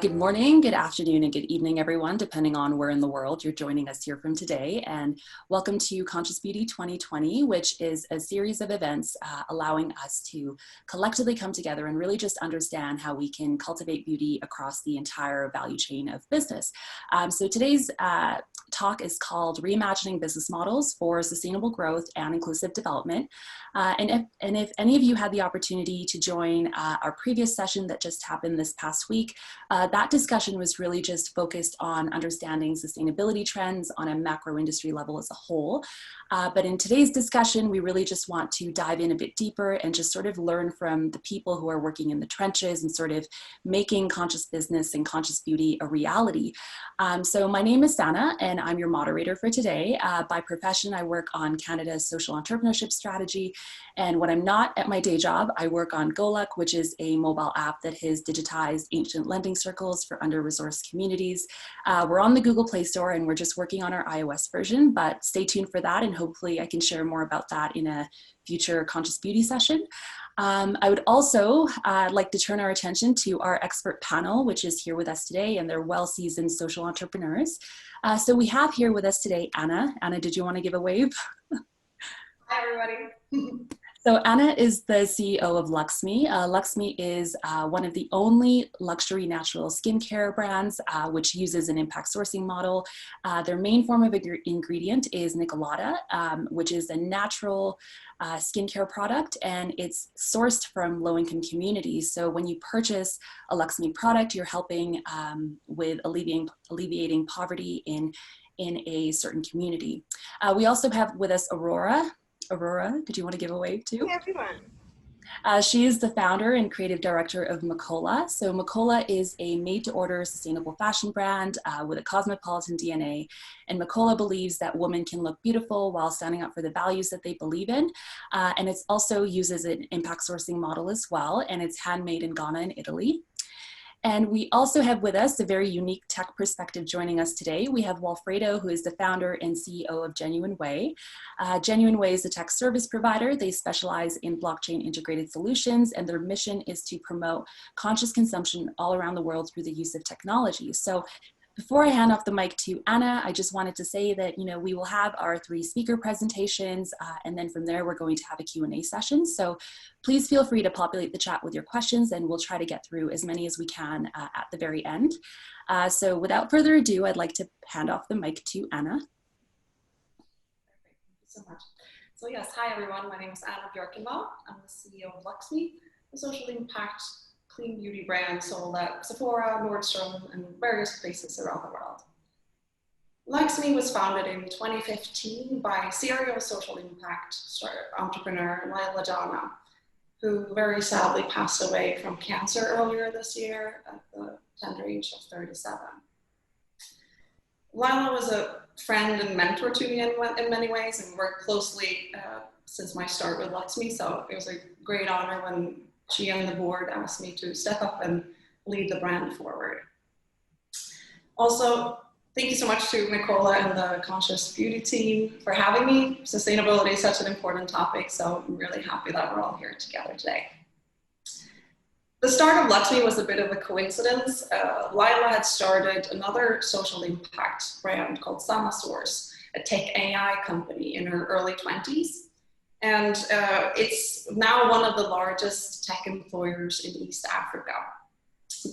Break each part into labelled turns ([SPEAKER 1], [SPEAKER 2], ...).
[SPEAKER 1] Good morning, good afternoon, and good evening, everyone, depending on where in the world you're joining us here from today. And welcome to Conscious Beauty 2020, which is a series of events allowing us to collectively come together and really just understand how we can cultivate beauty across the entire value chain of business. So today's talk is called Reimagining Business Models for Sustainable Growth and Inclusive Development. And if any of you had the opportunity to join our previous session that just happened this past week, that discussion was really just focused on understanding sustainability trends on a macro industry level as a whole. But in today's discussion, we really just want to dive in a bit deeper and just sort of learn from the people who are working in the trenches and sort of making conscious business and conscious beauty a reality. So my name is Sana, and I'm your moderator for today. By profession, I work on Canada's social entrepreneurship strategy. And when I'm not at my day job, I work on GoLuck, which is a mobile app that has digitized ancient lending circles for under-resourced communities. We're on the Google Play Store, and we're just working on our iOS version, but stay tuned for that, and hopefully I can share more about that in a future Conscious Beauty session. I would also like to turn our attention to our expert panel, which is here with us today, and they're well-seasoned social entrepreneurs. So we have here with us today, Anna. Anna, did you want to give a wave?
[SPEAKER 2] Hi, everybody.
[SPEAKER 1] So Anna is the CEO of Luxme. Luxme is one of the only luxury natural skincare brands which uses an impact sourcing model. Their main form of ingredient is Nicolata, which is a natural skincare product, and it's sourced from low-income communities. So when you purchase a Luxme product, you're helping with alleviating poverty in a certain community. We also have with us Aurora. Aurora, did you want to give a wave too?
[SPEAKER 2] Hey, everyone.
[SPEAKER 1] She is the founder and creative director of Maakola. So Maakola is a made-to-order sustainable fashion brand with a cosmopolitan DNA. And Maakola believes that women can look beautiful while standing up for the values that they believe in. And it also uses an impact sourcing model as well. And it's handmade in Ghana and Italy. And we also have with us a very unique tech perspective joining us today. We have Walfredo, who is the founder and CEO of Genuine Way. Genuine Way is a tech service provider. They specialize in blockchain integrated solutions, and their mission is to promote conscious consumption all around the world through the use of technology. So before I hand off the mic to Anna, I just wanted to say that, we will have our 3 speaker presentations, and then from there, we're going to have a Q&A session. So please feel free to populate the chat with your questions, and we'll try to get through as many as we can at the very end. So without further ado, I'd like to hand off the mic to Anna.
[SPEAKER 2] Perfect. Thank you so much. So yes, hi everyone. My name is Anna Björkendahl. I'm the CEO of Luxme, a social impact clean beauty brand sold at Sephora, Nordstrom, and various places around the world. Luxme was founded in 2015 by serial social impact entrepreneur Maakola, who very sadly passed away from cancer earlier this year at the tender age of 37. Lila was a friend and mentor to me in many ways, and worked closely since my start with Luxme, so it was a great honor when she and the board asked me to step up and lead the brand forward. Also, thank you so much to Maakola and the Conscious Beauty team for having me. Sustainability is such an important topic, so I'm really happy that we're all here together today. The start of Luxme was a bit of a coincidence. Lila had started another social impact brand called SamaSource, a tech AI company in her early 20s. And it's now one of the largest tech employers in East Africa,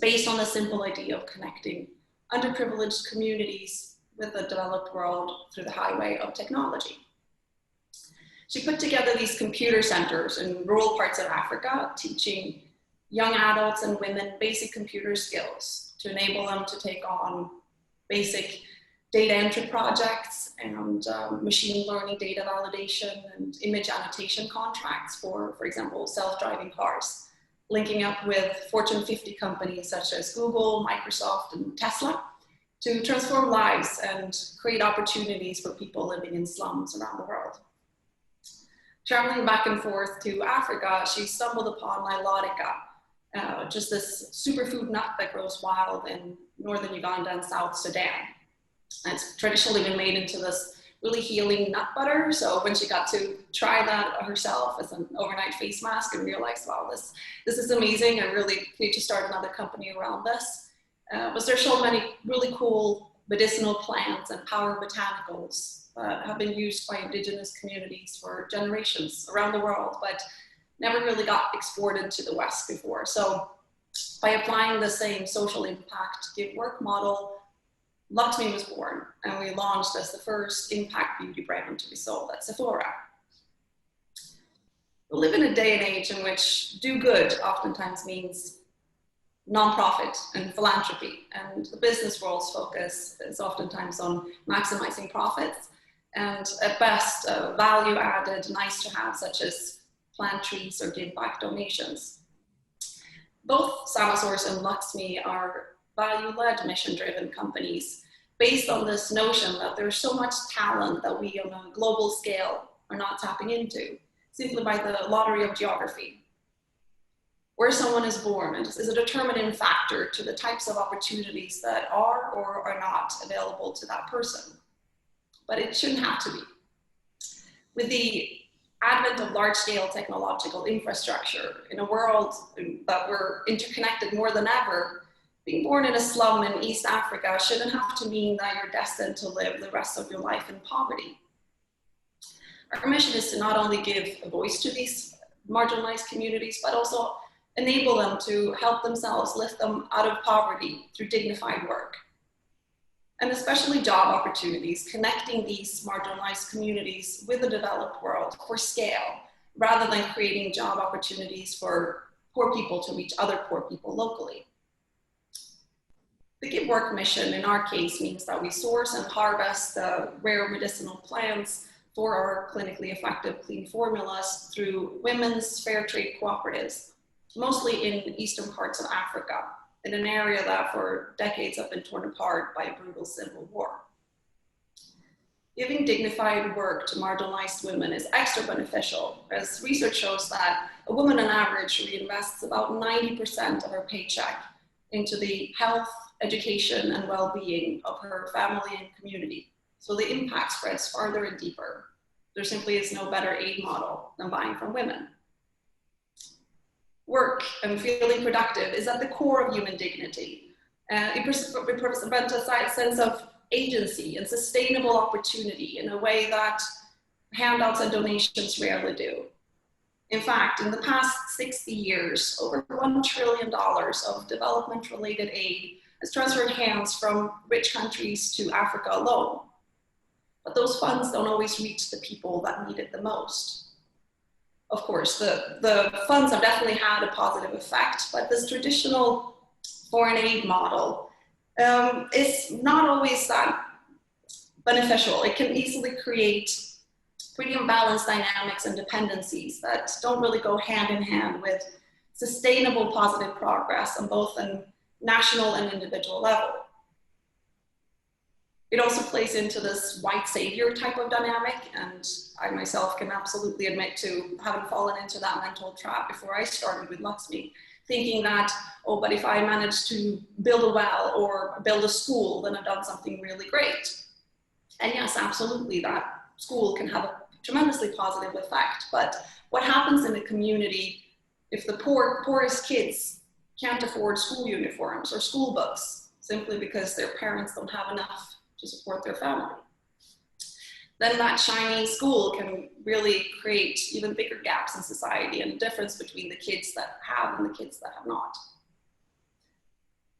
[SPEAKER 2] based on the simple idea of connecting underprivileged communities with the developed world through the highway of technology. She put together these computer centers in rural parts of Africa, teaching young adults and women basic computer skills to enable them to take on basic data entry projects and machine learning data validation and image annotation contracts for example, self-driving cars, linking up with Fortune 50 companies such as Google, Microsoft, and Tesla to transform lives and create opportunities for people living in slums around the world. Traveling back and forth to Africa, she stumbled upon Nilotica, just this superfood nut that grows wild in northern Uganda and South Sudan. And it's traditionally been made into this really healing nut butter. So when she got to try that herself as an overnight face mask and realized, wow, this is amazing. I really need to start another company around this. was there's so many really cool medicinal plants and power botanicals that have been used by indigenous communities for generations around the world, but never really got exported to the West before. So by applying the same social impact give work model, Luxme was born, and we launched as the first impact beauty brand to be sold at Sephora. We live in a day and age in which do good oftentimes means nonprofit and philanthropy, and the business world's focus is oftentimes on maximizing profits, and at best, value added, nice to have, such as plant trees or give back donations. Both Samasource and Luxme are value-led, mission-driven companies based on this notion that there's so much talent that we on a global scale are not tapping into, simply by the lottery of geography. Where someone is born is a determining factor to the types of opportunities that are or are not available to that person. But it shouldn't have to be. With the advent of large-scale technological infrastructure in a world that we're interconnected more than ever, being born in a slum in East Africa shouldn't have to mean that you're destined to live the rest of your life in poverty. Our mission is to not only give a voice to these marginalized communities, but also enable them to help themselves, lift them out of poverty through dignified work. And especially job opportunities, connecting these marginalized communities with the developed world for scale, rather than creating job opportunities for poor people to reach other poor people locally. The Give Work mission, in our case, means that we source and harvest the rare medicinal plants for our clinically effective clean formulas through women's fair trade cooperatives, mostly in eastern parts of Africa, in an area that for decades have been torn apart by a brutal civil war. Giving dignified work to marginalized women is extra beneficial, as research shows that a woman on average reinvests about 90% of her paycheck into the health, education, and well-being of her family and community. So the impact spreads farther and deeper. There simply is no better aid model than buying from women. Work and feeling productive is at the core of human dignity. It represents a sense of agency and sustainable opportunity in a way that handouts and donations rarely do. In fact, in the past 60 years, over $1 trillion of development-related aid has transferred hands from rich countries to Africa alone. But those funds don't always reach the people that need it the most. Of course, the funds have definitely had a positive effect, but this traditional foreign aid model is not always that beneficial. It can easily create pretty imbalanced dynamics and dependencies that don't really go hand in hand with sustainable positive progress on both a national and individual level. It also plays into this white savior type of dynamic, and I myself can absolutely admit to having fallen into that mental trap before I started with Luxme, thinking that, oh, but if I manage to build a well or build a school, then I've done something really great. And yes, absolutely, that school can have a tremendously positive effect, but what happens in a community if the poorest kids can't afford school uniforms or school books simply because their parents don't have enough to support their family? Then that shiny school can really create even bigger gaps in society and a difference between the kids that have and the kids that have not.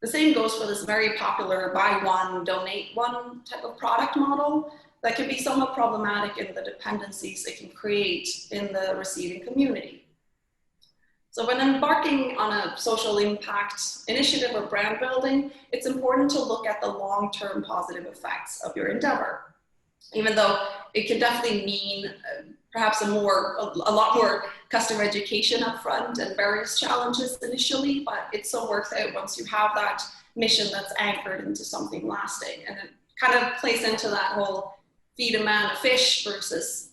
[SPEAKER 2] The same goes for this very popular buy one, donate one type of product model that can be somewhat problematic in the dependencies it can create in the receiving community. So when embarking on a social impact initiative or brand building, it's important to look at the long-term positive effects of your endeavor. Even though it can definitely mean perhaps a lot more customer education up front and various challenges initially, but it's so worth it once you have that mission that's anchored into something lasting. And it kind of plays into that whole feed a man a fish versus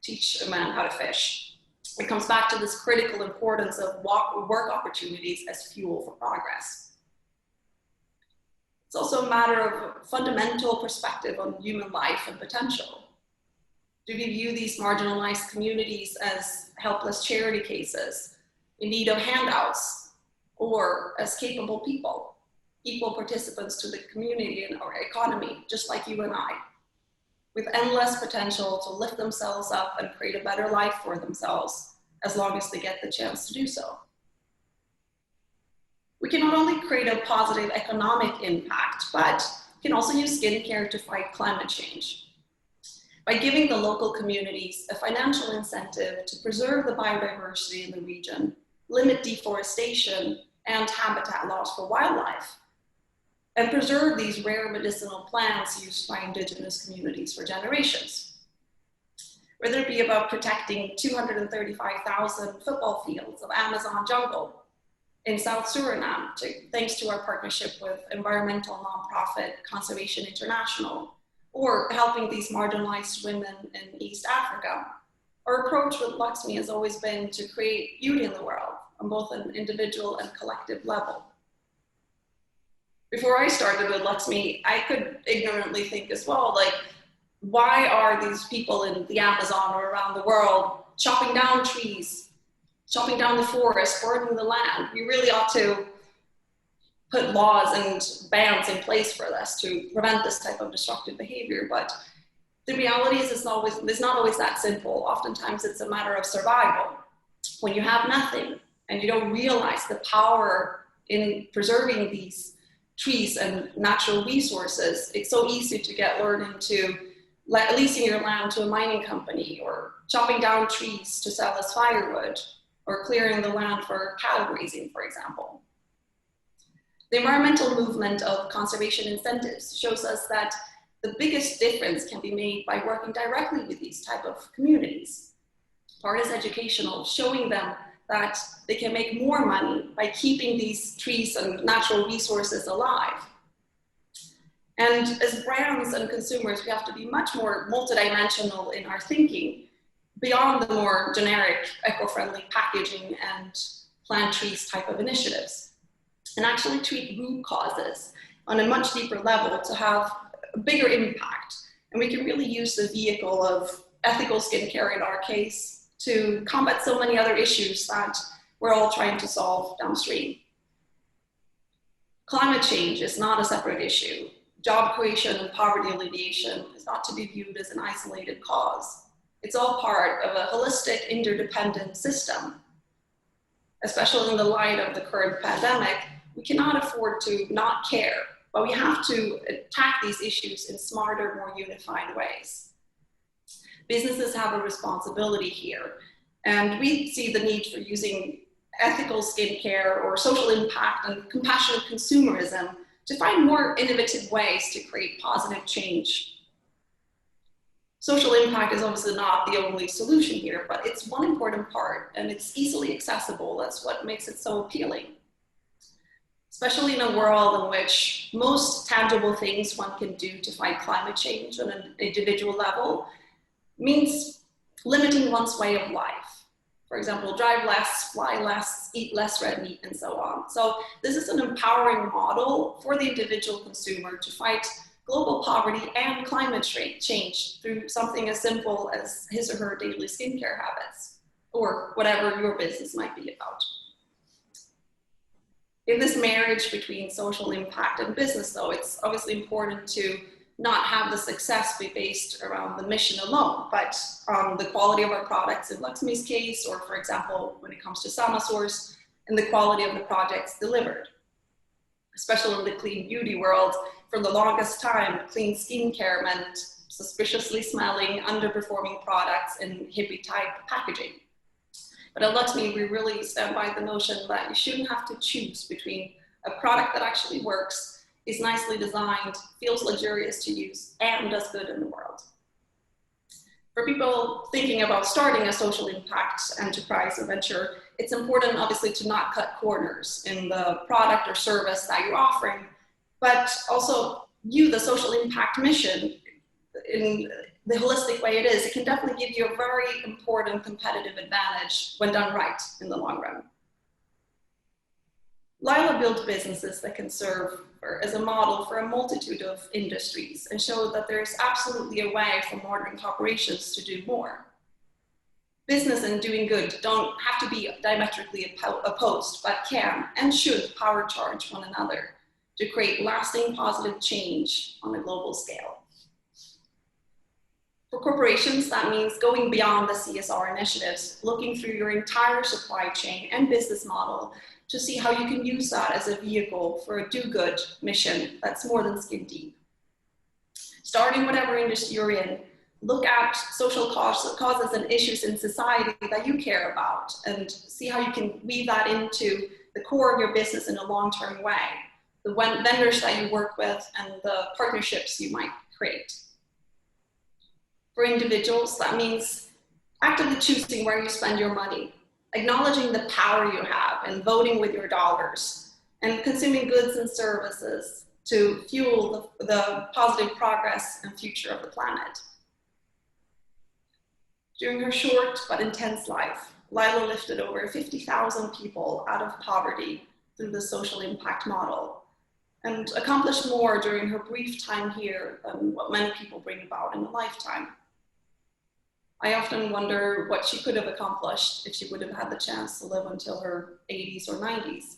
[SPEAKER 2] teach a man how to fish. It comes back to this critical importance of work opportunities as fuel for progress. It's also a matter of fundamental perspective on human life and potential. Do we view these marginalized communities as helpless charity cases in need of handouts, or as capable people? equal participants to the community and our economy, just like you and I, with endless potential to lift themselves up and create a better life for themselves, as long as they get the chance to do so. We can not only create a positive economic impact, but can also use skincare to fight climate change. By giving the local communities a financial incentive to preserve the biodiversity in the region, limit deforestation and habitat loss for wildlife, and preserve these rare medicinal plants used by indigenous communities for generations. Whether it be about protecting 235,000 football fields of Amazon jungle in South Suriname, thanks to our partnership with environmental nonprofit Conservation International, or helping these marginalized women in East Africa. Our approach with Lakshmi has always been to create beauty in the world on both an individual and collective level. Before I started with Lakshmi, I could ignorantly think as well, like, why are these people in the Amazon or around the world chopping down trees, chopping down the forest, burning the land? We really ought to put laws and bans in place for this to prevent this type of destructive behavior. But the reality is it's not always that simple. Oftentimes it's a matter of survival. When you have nothing and you don't realize the power in preserving these trees and natural resources, it's so easy to get lured into leasing your land to a mining company, or chopping down trees to sell as firewood, or clearing the land for cattle grazing, for example. The environmental movement of conservation incentives shows us that the biggest difference can be made by working directly with these type of communities. Part is educational, showing them that they can make more money by keeping these trees and natural resources alive. And as brands and consumers, we have to be much more multidimensional in our thinking, beyond the more generic eco-friendly packaging and plant trees type of initiatives, and actually treat root causes on a much deeper level to have a bigger impact. And we can really use the vehicle of ethical skincare in our case to combat so many other issues that we're all trying to solve downstream. Climate change is not a separate issue. Job creation and poverty alleviation is not to be viewed as an isolated cause. It's all part of a holistic, interdependent system. Especially in the light of the current pandemic, we cannot afford to not care, but we have to attack these issues in smarter, more unified ways. Businesses have a responsibility here, and we see the need for using ethical skincare or social impact and compassionate consumerism to find more innovative ways to create positive change. Social impact is obviously not the only solution here, but it's one important part, and it's easily accessible. That's what makes it so appealing. Especially in a world in which most tangible things one can do to fight climate change on an individual level means limiting one's way of life. For example, drive less, fly less, eat less red meat, and so on. So this is an empowering model for the individual consumer to fight global poverty and climate change through something as simple as his or her daily skincare habits, or whatever your business might be about. In this marriage between social impact and business, though, it's obviously important to not have the success be based around the mission alone, but on the quality of our products in Lakshmi's case, or for example, when it comes to SamaSource, and the quality of the projects delivered. Especially in the clean beauty world, for the longest time, clean skincare meant suspiciously smelling, underperforming products in hippie type packaging. But at Lakshmi, we really stand by the notion that you shouldn't have to choose between a product that actually works, is nicely designed, feels luxurious to use, and does good in the world. For people thinking about starting a social impact enterprise or venture, it's important obviously to not cut corners in the product or service that you're offering, but also view the social impact mission in the holistic way it is. It can definitely give you a very important competitive advantage when done right in the long run. Lila built businesses that can serve as a model for a multitude of industries and showed that there's absolutely a way for modern corporations to do more. Business and doing good don't have to be diametrically opposed, but can and should power charge one another to create lasting positive change on a global scale. For corporations, that means going beyond the CSR initiatives, looking through your entire supply chain and business model to see how you can use that as a vehicle for a do-good mission that's more than skin deep. Starting whatever industry you're in, look at social causes and issues in society that you care about and see how you can weave that into the core of your business in a long-term way, the vendors that you work with and the partnerships you might create. For individuals, that means actively choosing where you spend your money, acknowledging the power you have and voting with your dollars, and consuming goods and services to fuel the positive progress and future of the planet. During her short but intense life, Lila lifted over 50,000 people out of poverty through the social impact model and accomplished more during her brief time here than what many people bring about in a lifetime. I often wonder what she could have accomplished if she would have had the chance to live until her 80s or 90s.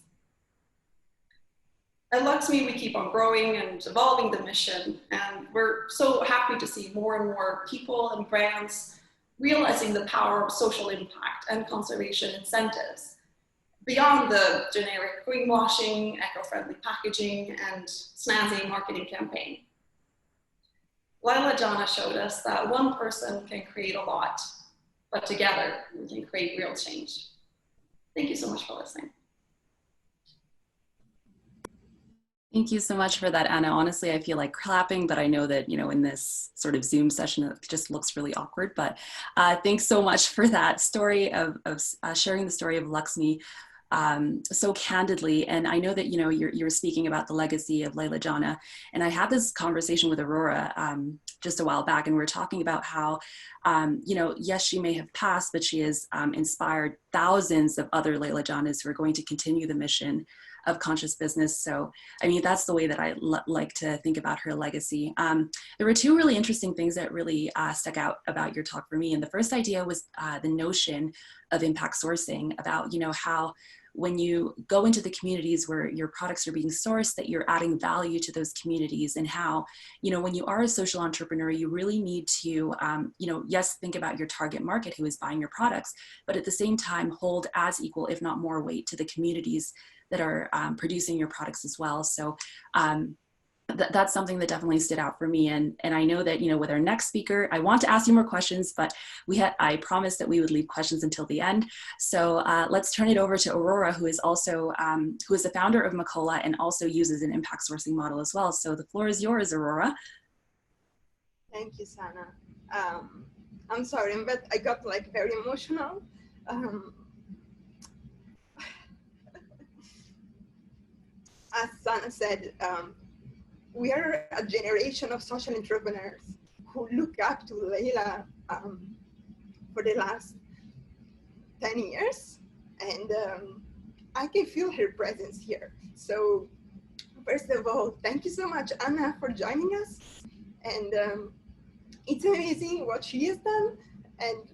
[SPEAKER 2] At Luxme, we keep on growing and evolving the mission, and we're so happy to see more and more people and brands realizing the power of social impact and conservation incentives beyond the generic greenwashing, eco-friendly packaging, and snazzy marketing campaign. Lila Jana showed us that one person can create a lot, but together we can create real change. Thank you so much for listening.
[SPEAKER 1] Thank you so much for that, Anna. Honestly, I feel like clapping, but I know that, you know, in this sort of Zoom session, it just looks really awkward. But thanks so much for that story of sharing the story of Luxme so candidly. And I know that, you know, you're speaking about the legacy of Lila Jana. And I had this conversation with Aurora just a while back, and we were talking about how, you know, yes, she may have passed, but she has inspired thousands of other Lila Janas who are going to continue the mission of conscious business. So, I mean, that's the way that I like to think about her legacy. There were two really interesting things that really stuck out about your talk for me. And the first idea was the notion of impact sourcing, about, you know, how when you go into the communities where your products are being sourced, that you're adding value to those communities, and how, you know, when you are a social entrepreneur, you really need to, you know, yes, think about your target market who is buying your products, but at the same time, hold as equal, if not more weight to the communities that are producing your products as well. So that's something that definitely stood out for me. And I know that, you know, with our next speaker, I want to ask you more questions, but I promised that we would leave questions until the end. So let's turn it over to Aurora, who is also, who is the founder of Maakola and also uses an impact sourcing model as well. So the floor is yours, Aurora.
[SPEAKER 3] Thank you, Sana. I'm sorry, but I got like very emotional. As Sana said, we are a generation of social entrepreneurs who look up to Leila for the last 10 years. And I can feel her presence here. So first of all, thank you so much, Anna, for joining us. And it's amazing what she has done. And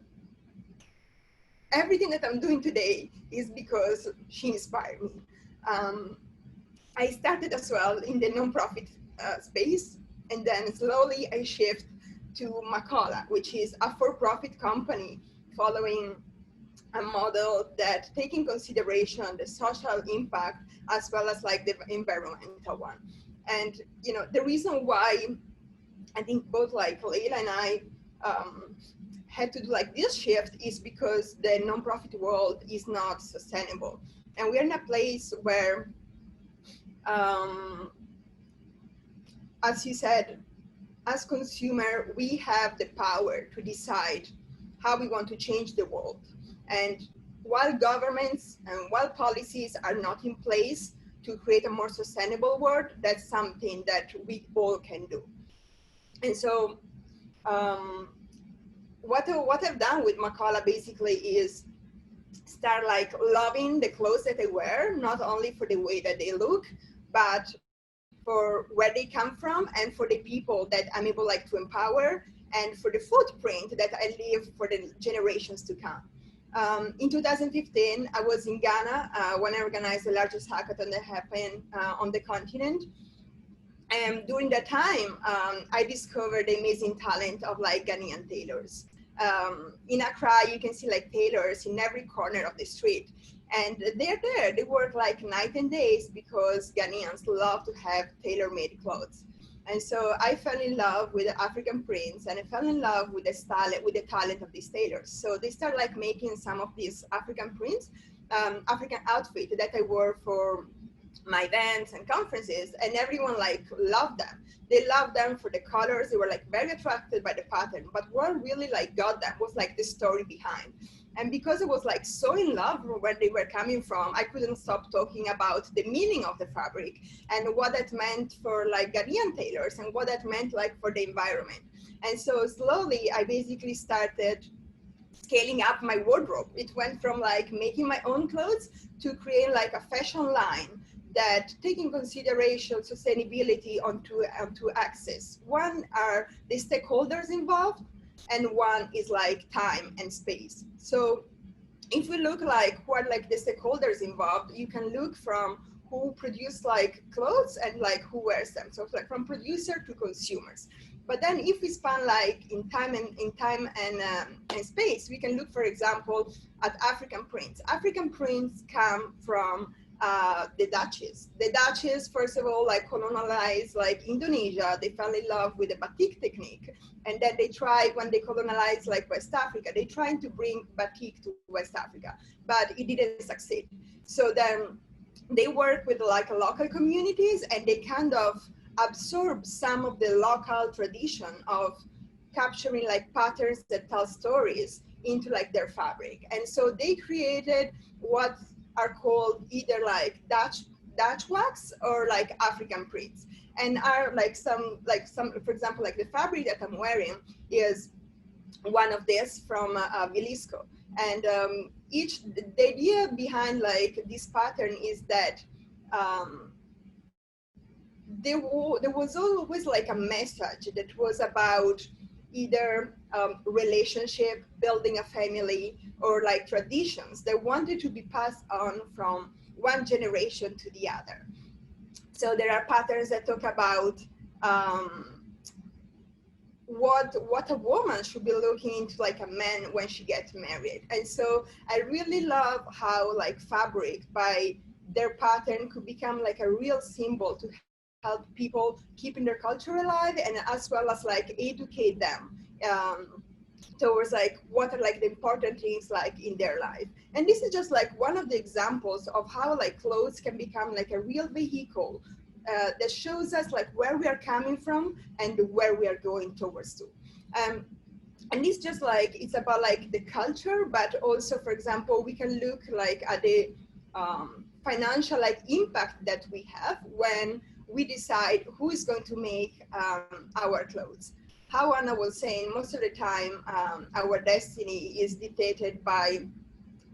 [SPEAKER 3] everything that I'm doing today is because she inspired me. I started as well in the nonprofit space, and then slowly I shift to Maakola, which is a for-profit company following a model that take in consideration the social impact as well as like the environmental one. And you know, the reason why I think both like Leila and I had to do like this shift is because the nonprofit world is not sustainable, and we're in a place where as you said, as consumer, we have the power to decide how we want to change the world. And while governments and while policies are not in place to create a more sustainable world, that's something that we all can do. And so what I've done with Maakola basically is start like loving the clothes that I wear, not only for the way that they look, but for where they come from and for the people that I'm able like to empower and for the footprint that I leave for the generations to come. In 2015, I was in Ghana when I organized the largest hackathon that happened on the continent. And during that time, I discovered the amazing talent of like Ghanaian tailors. In Accra, you can see like tailors in every corner of the street. And they're there, they work like night and days because Ghanaians love to have tailor-made clothes. And so I fell in love with the African prints, and I fell in love with the style, with the talent of these tailors. So they started like making some of these African prints, African outfit that I wore for my events and conferences, and everyone like loved them. They loved them for the colors. They were like very attracted by the pattern, but what really like got them was like the story behind. And because I was like so in love with where they were coming from, I couldn't stop talking about the meaning of the fabric and what that meant for like Ghanaian tailors and what that meant like for the environment. And so slowly I basically started scaling up my wardrobe. It went from like making my own clothes to create like a fashion line that take in consideration sustainability onto access. One are the stakeholders involved, and one is like time and space. So if we look like who are like the stakeholders involved, you can look from who produce like clothes and like who wears them. So it's like from producer to consumers. But then if we span like in time and space, we can look, for example, at African prints. African prints come from the Dutchies. The Dutchies, first of all, like colonized like Indonesia. They fell in love with the batik technique. And then they tried, when they colonized like West Africa, they tried to bring batik to West Africa, but it didn't succeed. So then they work with like local communities, and they kind of absorb some of the local tradition of capturing like patterns that tell stories into like their fabric. And so they created what are called either like Dutch wax or like African prints, and are like some, for example, like the fabric that I'm wearing is one of this from Vilisco. And the idea behind like this pattern is that there was always like a message that was about either relationship, building a family, or like traditions that wanted to be passed on from one generation to the other. So there are patterns that talk about what a woman should be looking into like a man when she gets married. And so I really love how like fabric by their pattern could become like a real symbol to help people keeping their culture alive, and as well as like educate them towards like what are like the important things like in their life. And this is just like one of the examples of how like clothes can become like a real vehicle that shows us like where we are coming from and where we are going towards to. And it's just like, it's about like the culture, but also, for example, we can look like at the financial like impact that we have when we decide who is going to make our clothes. How Anna was saying, most of the time, our destiny is dictated by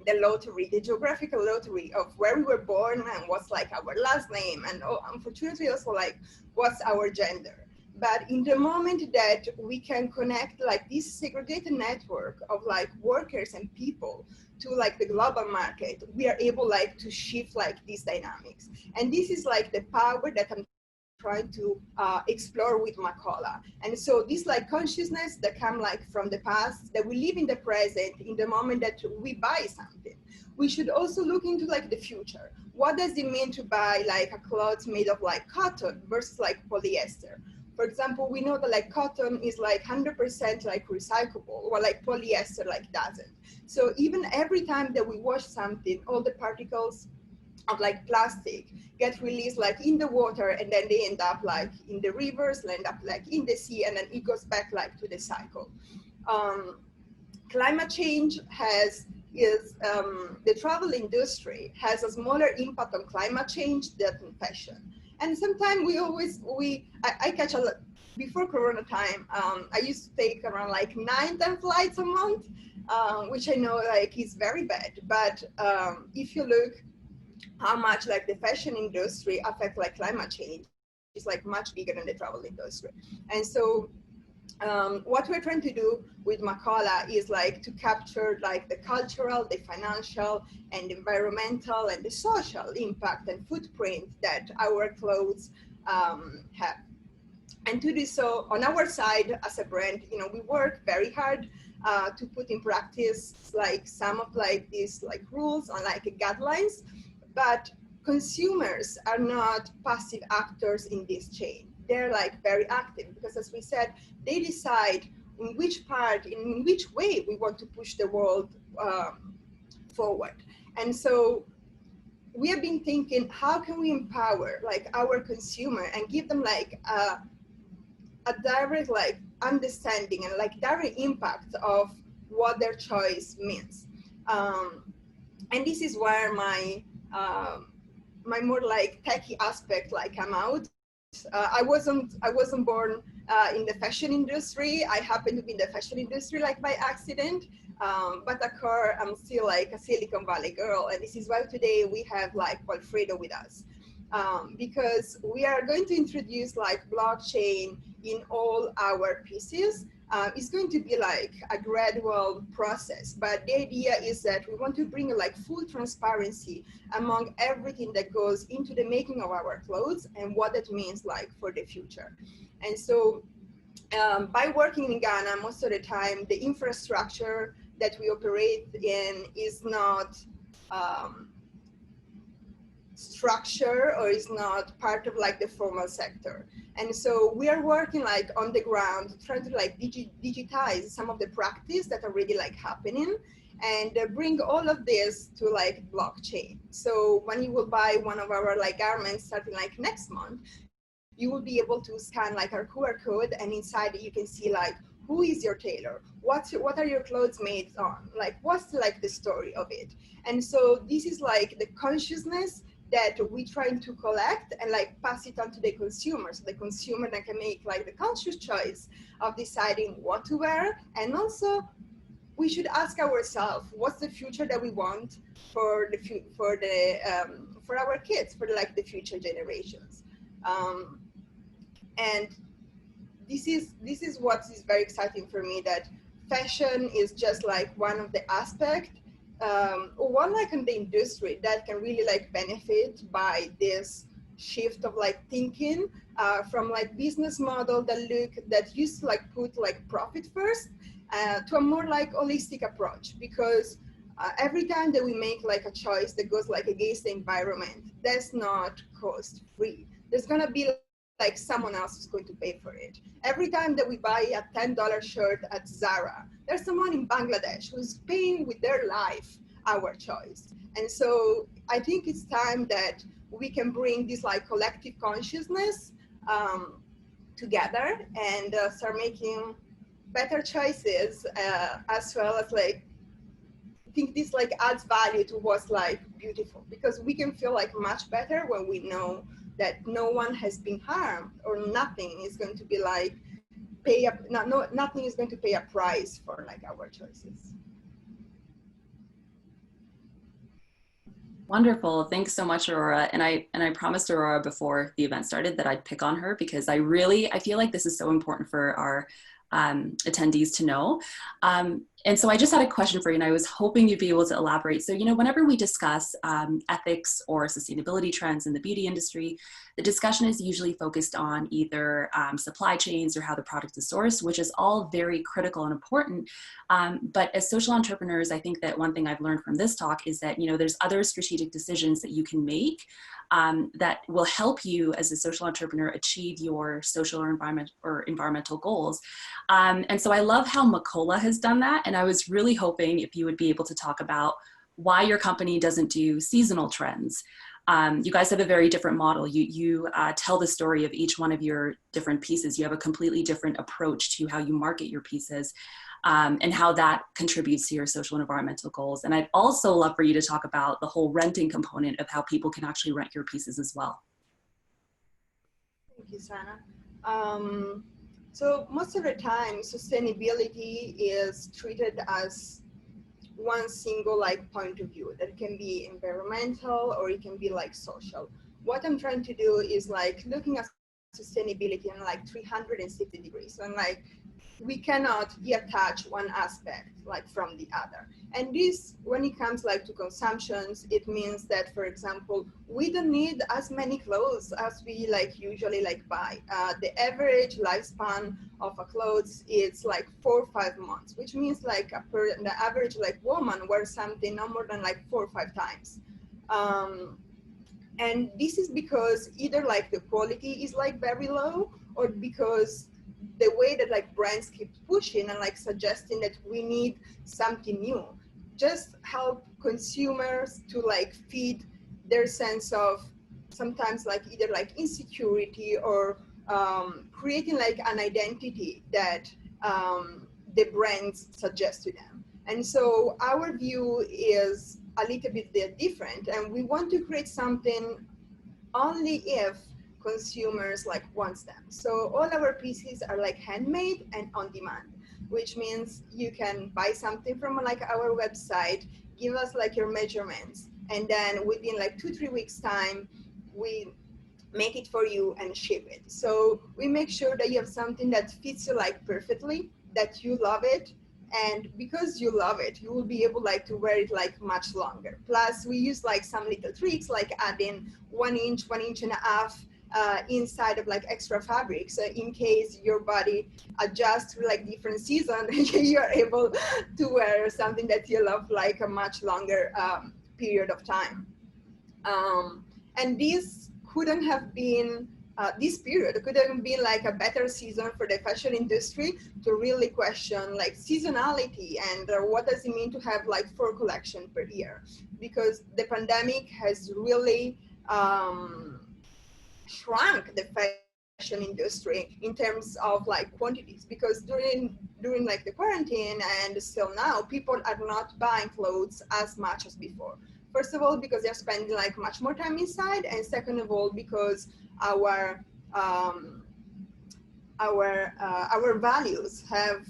[SPEAKER 3] the lottery, the geographical lottery of where we were born and what's like our last name, and unfortunately also like what's our gender. But in the moment that we can connect like this segregated network of like workers and people to like the global market, we are able like to shift like these dynamics. And this is like the power that I'm trying to explore with Maakola. And so this like consciousness that come like from the past, that we live in the present, in the moment that we buy something. We should also look into like the future. What does it mean to buy like a cloth made of like cotton versus like polyester? For example, we know that like cotton is like 100% like recyclable, while like polyester like doesn't. So even every time that we wash something, all the particles of like plastic get released like in the water, and then they end up like in the rivers, end up like in the sea, and then it goes back like to the cycle. Climate change the travel industry has a smaller impact on climate change than fashion. And sometimes I catch a lot, before Corona time, I used to take around like 9-10 flights a month, which I know like is very bad. But if you look how much like the fashion industry affect like climate change, is like much bigger than the travel industry. And so what we're trying to do with Maakola is like to capture like the cultural, the financial, and environmental, and the social impact and footprint that our clothes have. And to do so on our side as a brand, you know, we work very hard to put in practice like some of like these like rules and like guidelines, but consumers are not passive actors in this chain. They're like very active, because as we said, they decide in which part, in which way we want to push the world forward. And so we have been thinking, how can we empower like our consumer and give them like a direct like understanding and like direct impact of what their choice means. And this is where my more like techie aspect like come out. I wasn't born in the fashion industry. I happened to be in the fashion industry like by accident. But at core, I'm still like a Silicon Valley girl, and this is why today we have like Walfredo with us, because we are going to introduce like blockchain in all our pieces. It's going to be like a gradual process, but the idea is that we want to bring like full transparency among everything that goes into the making of our clothes and what that means like for the future. And so by working in Ghana, most of the time, the infrastructure that we operate in is not structure or is not part of like the formal sector. And so we are working like on the ground, trying to like digitize some of the practice that are already like happening and bring all of this to like blockchain. So when you will buy one of our like garments starting like next month, you will be able to scan like our QR code, and inside you can see like who is your tailor, what are your clothes made on, like what's like the story of it. And so this is like the consciousness that we trying to collect and like pass it on to the consumer, so the consumer that can make like the conscious choice of deciding what to wear. And also we should ask ourselves, what's the future that we want for our kids, for like the future generations. And this is what is very exciting for me, that fashion is just like one of the aspects, or one like in the industry that can really like benefit by this shift of like thinking from like business model that used to like put like profit first to a more like holistic approach. Because every time that we make like a choice that goes like against the environment, that's not cost free. There's gonna be like someone else who's going to pay for it. Every time that we buy a $10 shirt at Zara, there's someone in Bangladesh who's paying with their life our choice. And so I think it's time that we can bring this like collective consciousness together and start making better choices, as well as like I think this like adds value to what's like beautiful, because we can feel like much better when we know that no one has been harmed, or nothing is going to be like nothing is going to pay a price for like our choices.
[SPEAKER 1] Wonderful. Thanks so much, Aurora. And I promised Aurora before the event started that I'd pick on her, because I feel like this is so important for our attendees to know. And so I just had a question for you, and I was hoping you'd be able to elaborate. So, you know, whenever we discuss ethics or sustainability trends in the beauty industry, the discussion is usually focused on either supply chains or how the product is sourced, which is all very critical and important. But as social entrepreneurs, I think that one thing I've learned from this talk is that, you know, there's other strategic decisions that you can make that will help you as a social entrepreneur achieve your social or environmental goals. And so I love how Maakola has done that. And I was really hoping if you would be able to talk about why your company doesn't do seasonal trends. You guys have a very different model. You tell the story of each one of your different pieces. You have a completely different approach to how you market your pieces, and how that contributes to your social and environmental goals. And I'd also love for you to talk about the whole renting component of how people can actually rent your pieces as well.
[SPEAKER 3] Thank you, Sana. So most of the time, sustainability is treated as one single like point of view, that can be environmental or it can be like social. What I'm trying to do is like looking at sustainability in like 360 degrees, and like we cannot detach one aspect like from the other. And this, when it comes like to consumptions, it means that, for example, we don't need as many clothes as we like usually like buy. The average lifespan of a clothes is like 4 or 5 months, which means like the average like woman wears something no more than like 4 or 5 times. Um, and this is because either like the quality is like very low, or because the way that like brands keep pushing and like suggesting that we need something new just help consumers to like feed their sense of sometimes like either like insecurity or creating like an identity that the brands suggest to them. And so our view is a little bit different, and we want to create something only if consumers like wants them. So all our pieces are like handmade and on demand, which means you can buy something from like our website, give us like your measurements, and then within like 2 or 3 weeks time, we make it for you and ship it. So we make sure that you have something that fits you like perfectly, that you love it, and because you love it, you will be able like to wear it like much longer. Plus we use like some little tricks like adding 1 inch, 1.5 inches inside of like extra fabric, so in case your body adjusts to like different season, you are able to wear something that you love like a much longer period of time. And this couldn't have been this period could have been like a better season for the fashion industry to really question like seasonality and what does it mean to have like 4 collections per year, because the pandemic has really shrunk the fashion industry in terms of like quantities, because during like the quarantine and still now, people are not buying clothes as much as before. First of all, because they're spending like much more time inside, and second of all, because our our values have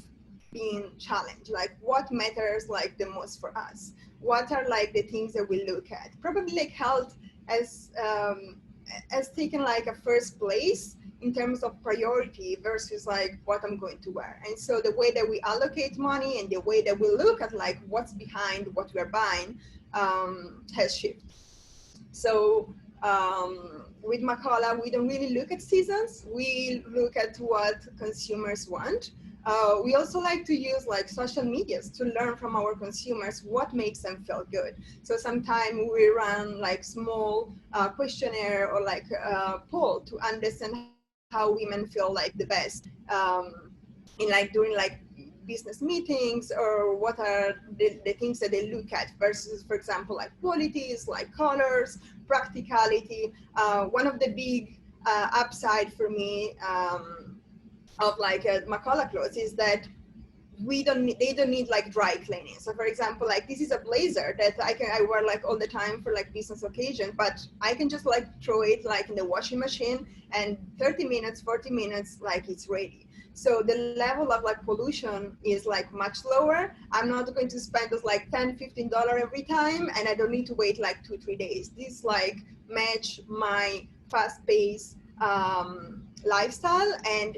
[SPEAKER 3] been challenged. Like what matters like the most for us? What are like the things that we look at? Probably like health has taken like a first place in terms of priority versus like what I'm going to wear. And so the way that we allocate money and the way that we look at like what's behind what we're buying has shifted. So with Maakola, we don't really look at seasons. We look at what consumers want. We also like to use like social medias to learn from our consumers what makes them feel good. So sometimes we run like small questionnaire or like poll to understand how women feel like the best in like during like business meetings, or what are the things that they look at versus, for example, like qualities, like colors, practicality. One of the big upside for me of like Maakola clothes is that they don't need like dry cleaning. So for example, like this is a blazer that I wear like all the time for like business occasion, but I can just like throw it like in the washing machine and 30 minutes, 40 minutes, like it's ready. So the level of like pollution is like much lower. I'm not going to spend those like $10, $15 every time, and I don't need to wait like 2, 3 days. This like match my fast pace lifestyle, and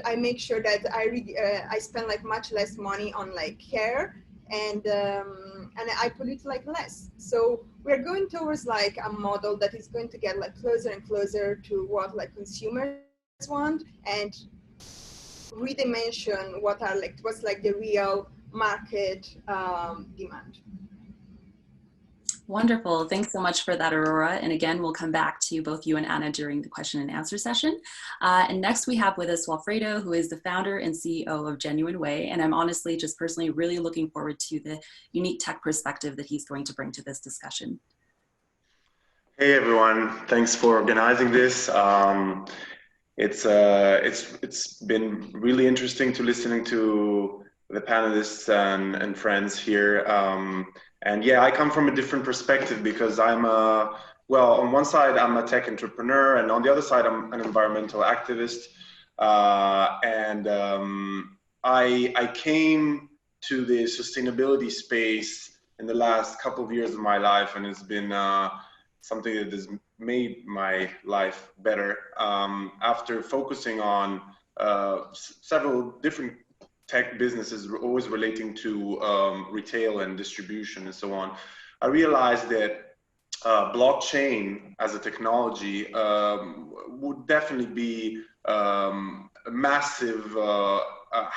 [SPEAKER 3] I make sure that I spend like much less money on like care, and I pollute like less. So we're going towards like a model that is going to get like closer and closer to what like consumers want, and redimension what's like the real market demand.
[SPEAKER 1] Wonderful. Thanks so much for that, Aurora. And again, we'll come back to both you and Anna during the question and answer session. And next we have with us Walfredo, who is the founder and CEO of Genuine Way. And I'm honestly just personally really looking forward to the unique tech perspective that he's going to bring to this discussion.
[SPEAKER 4] Hey everyone, thanks for organizing this. It's been really interesting to listening to the panelists and friends here. And yeah, I come from a different perspective because well, on one side, I'm a tech entrepreneur, and on the other side, I'm an environmental activist. I came to the sustainability space in the last couple of years of my life, and it's been something that has made my life better after focusing on several different tech businesses always relating to retail and distribution and so on, I realized that blockchain as a technology would definitely be a massive,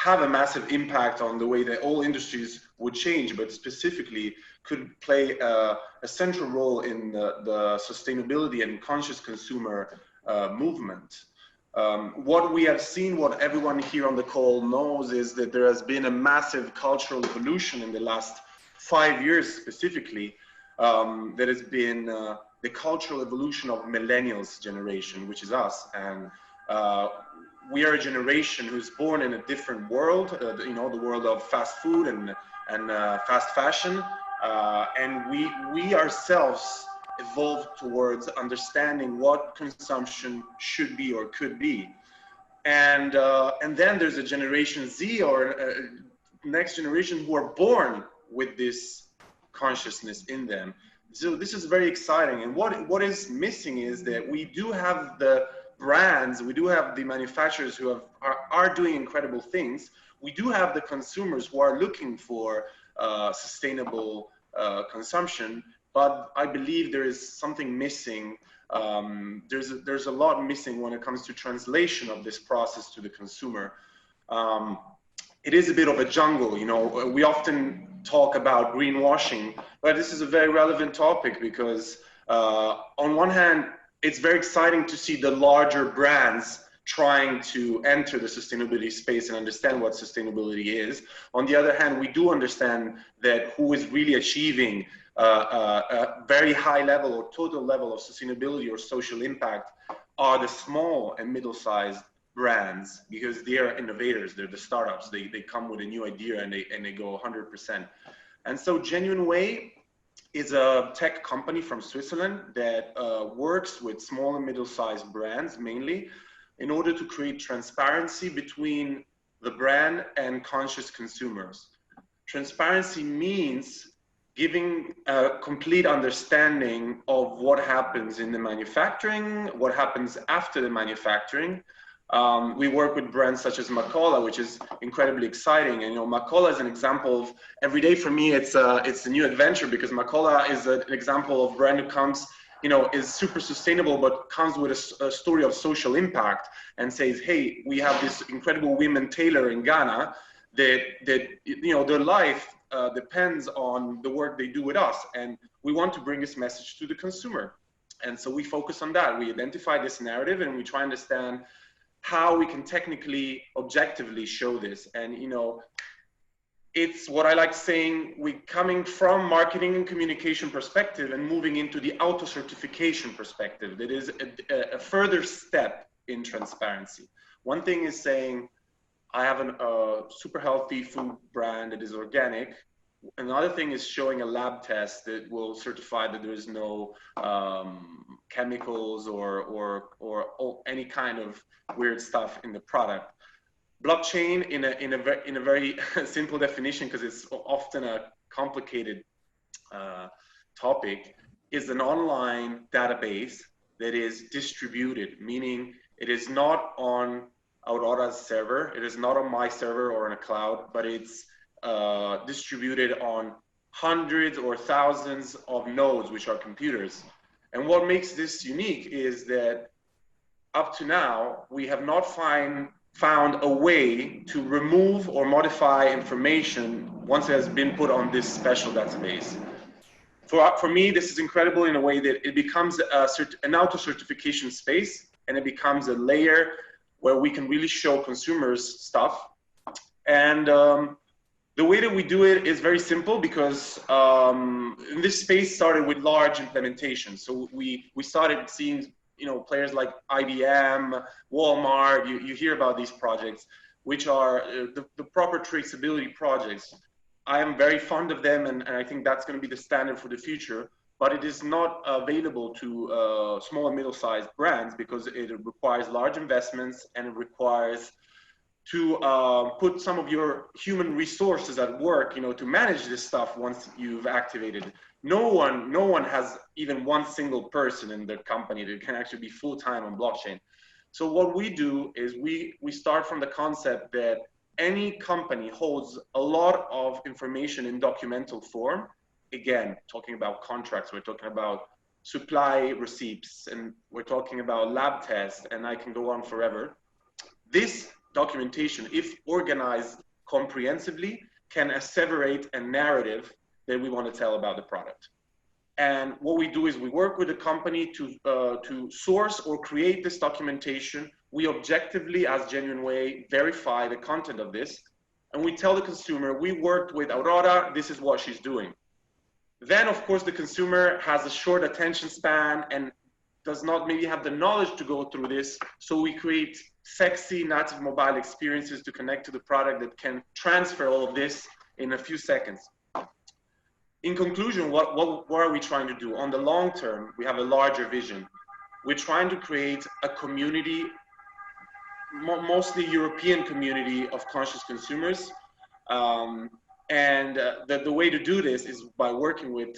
[SPEAKER 4] have a massive impact on the way that all industries would change, but specifically could play a central role in the sustainability and conscious consumer movement. What we have seen, what everyone here on the call knows, is that there has been a massive cultural evolution in the last 5 years specifically. That has been the cultural evolution of millennials generation, which is us. And we are a generation who's born in a different world, you know, the world of fast food and fast fashion. And we ourselves evolved towards understanding what consumption should be or could be. And then there's a generation Z or next generation who are born with this consciousness in them. So this is very exciting. And what is missing is that we do have the brands, we do have the manufacturers who are doing incredible things. We do have the consumers who are looking for sustainable consumption, but I believe there is something missing. There's a lot missing when it comes to translation of this process to the consumer. It is a bit of a jungle, you know. We often talk about greenwashing, but this is a very relevant topic because on one hand, it's very exciting to see the larger brands trying to enter the sustainability space and understand what sustainability is. On the other hand, we do understand that who is really achieving a very high level or total level of sustainability or social impact are the small and middle-sized brands, because they are innovators, they're the startups, they come with a new idea and they go 100%. And so Genuine Way is a tech company from Switzerland that works with small and middle-sized brands mainly in order to create transparency between the brand and conscious consumers. Transparency means giving a complete understanding of what happens in the manufacturing, what happens after the manufacturing. We work with brands such as Maakola, which is incredibly exciting. And you know, Maakola is an example of every day for me. It's a new adventure because Maakola is an example of brand who comes, you know, is super sustainable, but comes with a story of social impact and says, hey, we have this incredible women tailor in Ghana that you know, their life depends on the work they do with us, and we want to bring this message to the consumer. And so we focus on that. We identify this narrative and we try to understand how we can technically, objectively show this. And you know, it's what I like saying, we coming from marketing and communication perspective and moving into the auto certification perspective. That is a further step in transparency. One thing is saying, I have a super healthy food brand that is organic. Another thing is showing a lab test that will certify that there is no chemicals or any kind of weird stuff in the product. Blockchain, in a very simple definition, because it's often a complicated topic, is an online database that is distributed, meaning it is not on Aurora's server, it is not on my server or in a cloud, but it's distributed on hundreds or thousands of nodes, which are computers. And what makes this unique is that up to now, we have not found a way to remove or modify information once it has been put on this special database. For me, this is incredible in a way that it becomes an auto-certification space, and it becomes a layer where we can really show consumers stuff. And the way that we do it is very simple because this space started with large implementations. So we started seeing, you know, players like IBM, Walmart, you hear about these projects, which are the proper traceability projects. I am very fond of them, and I think that's going to be the standard for the future, but it is not available to small and middle-sized brands because it requires large investments and it requires to put some of your human resources at work, you know, to manage this stuff once you've activated. No one has even one single person in their company that can actually be full-time on blockchain. So what we do is we start from the concept that any company holds a lot of information in documental form. Again, talking about contracts, we're talking about supply receipts, and we're talking about lab tests, and I can go on forever. This documentation, if organized comprehensively, can asseverate a narrative that we want to tell about the product. And what we do is we work with the company to source or create this documentation. We objectively, as Genuine Way, verify the content of this, and we tell the consumer, we worked with Aurora, this is what she's doing. Then, of course, the consumer has a short attention span and does not maybe have the knowledge to go through this. So we create sexy native mobile experiences to connect to the product that can transfer all of this in a few seconds. In conclusion, what are we trying to do? On the long term, we have a larger vision. We're trying to create a community, mostly European community of conscious consumers. The way to do this is by working with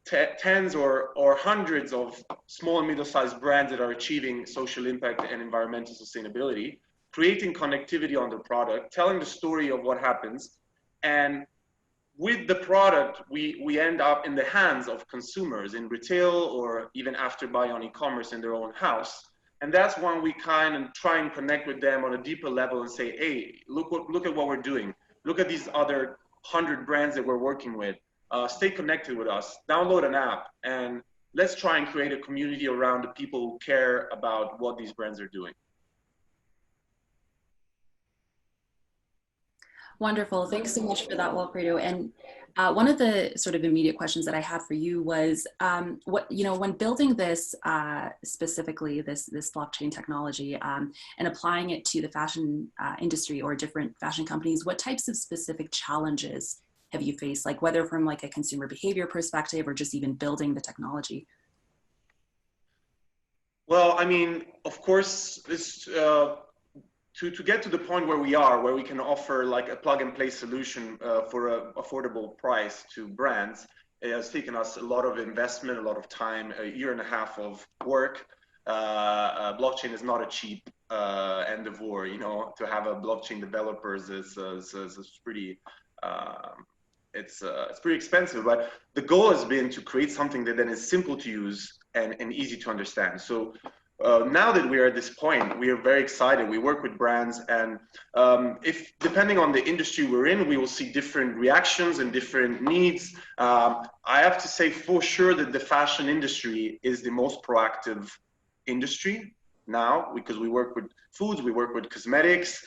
[SPEAKER 4] tens or hundreds of small and middle-sized brands that are achieving social impact and environmental sustainability, creating connectivity on the product, telling the story of what happens, and with the product, we end up in the hands of consumers in retail or even after buy on e-commerce in their own house. And that's when we kind of try and connect with them on a deeper level and say, hey, look at what we're doing. Look at these other 100 brands that we're working with. Stay connected with us, download an app, and let's try and create a community around the people who care about what these brands are doing.
[SPEAKER 1] Wonderful. Thanks so much for that, Wilfredo. And one of the sort of immediate questions that I had for you was, when building this specifically, this blockchain technology and applying it to the fashion industry or different fashion companies, what types of specific challenges have you faced, like whether from like a consumer behavior perspective or just even building the technology?
[SPEAKER 4] Well, I mean, of course, this to get to the point where we are, where we can offer like a plug and play solution for an affordable price to brands, it has taken us a lot of investment, a lot of time, a year and a half of work. Blockchain is not a cheap endeavor, you know. To have a blockchain developers is pretty. It's pretty expensive, but the goal has been to create something that then is simple to use and easy to understand. So now that we are at this point, we are very excited. We work with brands, and if depending on the industry we're in, we will see different reactions and different needs. I have to say for sure that the fashion industry is the most proactive industry now, because we work with foods, we work with cosmetics,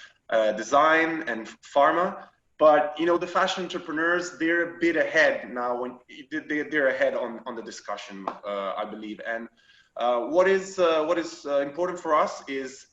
[SPEAKER 4] design, and pharma. But you know, the fashion entrepreneurs, they're a bit ahead now. When they're ahead on the discussion, I believe. And what is important for us is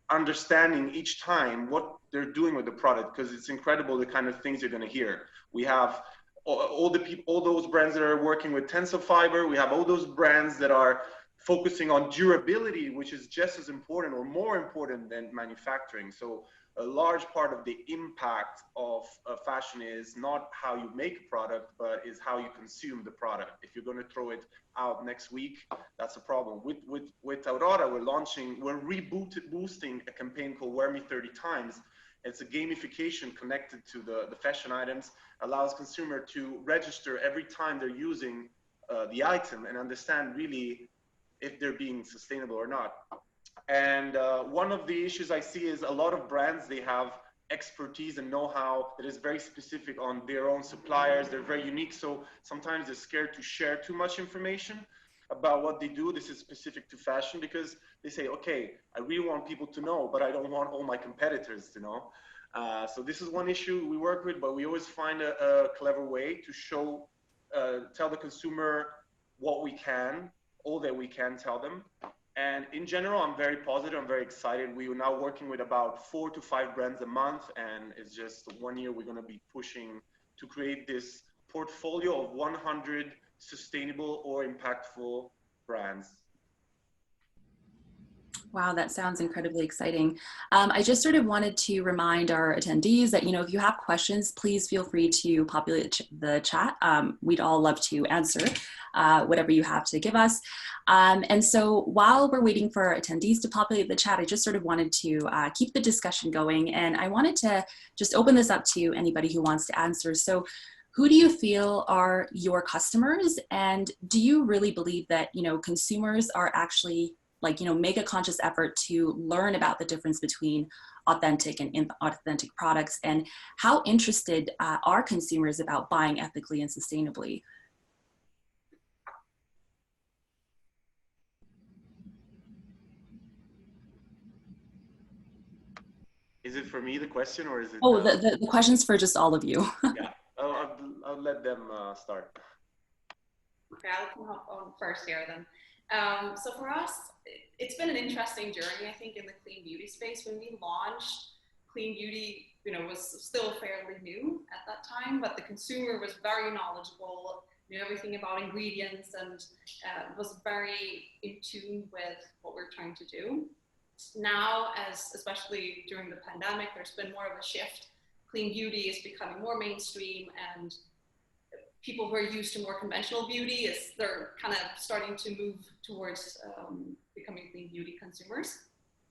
[SPEAKER 4] understanding each time what they're doing with the product, because it's incredible the kind of things you're going to hear. We have all those brands that are working with tensile fiber. We have all those brands that are focusing on durability, which is just as important or more important than manufacturing. So a large part of the impact of fashion is not how you make a product, but is how you consume the product. If you're going to throw it out next week, that's a problem. With Aurora, we're boosting a campaign called Wear Me 30 Times. It's a gamification connected to the fashion items, allows consumer to register every time they're using the item and understand really if they're being sustainable or not. And one of the issues I see is a lot of brands, they have expertise and know-how that is very specific on their own suppliers. They're very unique. So sometimes they're scared to share too much information about what they do. This is specific to fashion, because they say, okay, I really want people to know, but I don't want all my competitors to know. So this is one issue we work with, but we always find a clever way to show, tell the consumer what we can, all that we can tell them. And in general, I'm very positive, I'm very excited. We are now working with about 4 to 5 brands a month, and it's just 1 year we're going to be pushing to create this portfolio of 100 sustainable or impactful brands.
[SPEAKER 1] Wow, that sounds incredibly exciting. I just sort of wanted to remind our attendees that, you know, if you have questions, please feel free to populate the chat. We'd all love to answer whatever you have to give us. And so while we're waiting for our attendees to populate the chat, I just sort of wanted to keep the discussion going. And I wanted to just open this up to anybody who wants to answer. So who do you feel are your customers? And do you really believe that, you know, consumers are actually like, you know, make a conscious effort to learn about the difference between authentic and inauthentic products? And how interested are consumers about buying ethically and sustainably?
[SPEAKER 4] Is it for me, the question, or is it?
[SPEAKER 1] Oh, the question's for just all of you.
[SPEAKER 4] Yeah, I'll let them start.
[SPEAKER 2] Okay, I'll hop on first here then. So for us, it's been an interesting journey, I think, in the clean beauty space. When we launched, clean beauty, you know, was still fairly new at that time, but the consumer was very knowledgeable, knew everything about ingredients, and was very in tune with what we're trying to do. Now, especially during the pandemic, there's been more of a shift. Clean beauty is becoming more mainstream, and people who are used to more conventional beauty they're kind of starting to move towards becoming clean beauty consumers.